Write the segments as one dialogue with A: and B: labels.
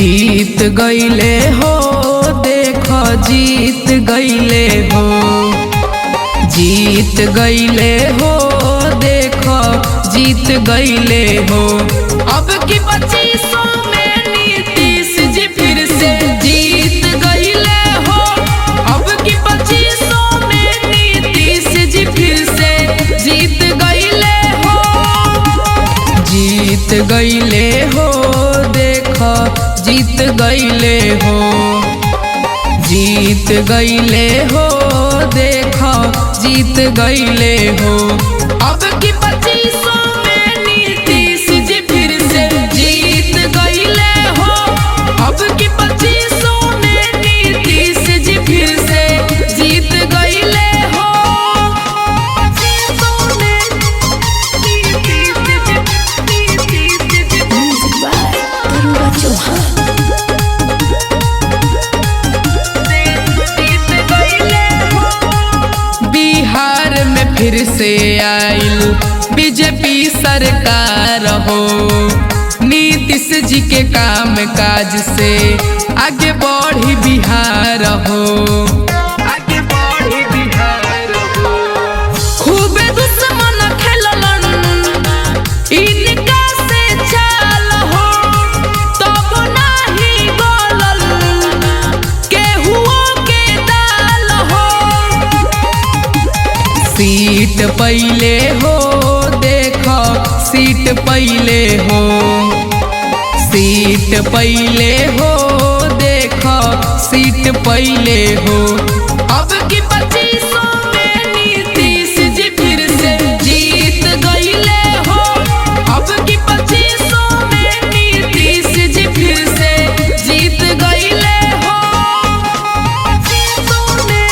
A: जीत गईले हो देखो जीत गईले हो, जीत गईले हो देखो जीत गईले हो। अब की 2500 में नीतीश जी फिर से जीत गईले हो। अब की 2500 में नीतीश जी फिर से जीत गईले हो। जीत गईले हो देखो जीत गईले हो, जीत गईले हो देखो जीत गईले हो। अब की 2500 में नीतीश जी फिर से जीत गईले हो। अब की 2500 में नीतीश जी फिर से जीत गईले हो। 2500 में नीतीश बिहार में फिर से आइल बीजेपी सरकार हो। नीतीश जी के काम काज से आगे बढ़ी बिहार हो, आगे बढ़ी बिहार हो। खूब दुश्मन खेललन इनका से चाल हो, तब नाही गलल केहुओ के दाल हो। सीट पहिले हो देखो सीट पहिले हो, सीट पहिले हो देखो सीट पहिले हो। अब की 2500 में नीतीश जी फिर से जीत गईले हो। अब की 2500 में नीतीश जी फिर से जीत गईले हो। 2500 में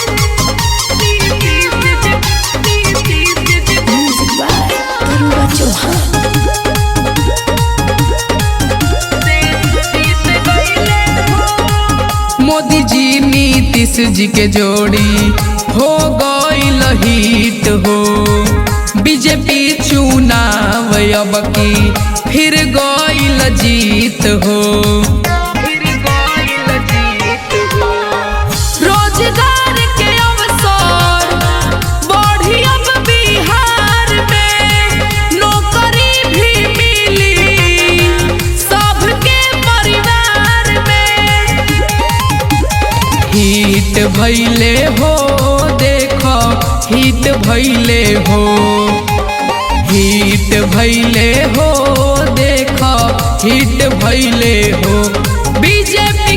A: मोदी जी नीतीश जी के जोड़ी हो गईल हिट हो। बीजेपी चुनाव अब की फिर गईल जीत हो, फिर गईल जीत हो। रोजगार के अवसर बढ़ी अब बिहार में, नौकरी भी मिली सबके परिवार में। हिट भइले हो देखो हिट भइले हो, हिट भइले हो देखो हिट भइले हो। बीजेपी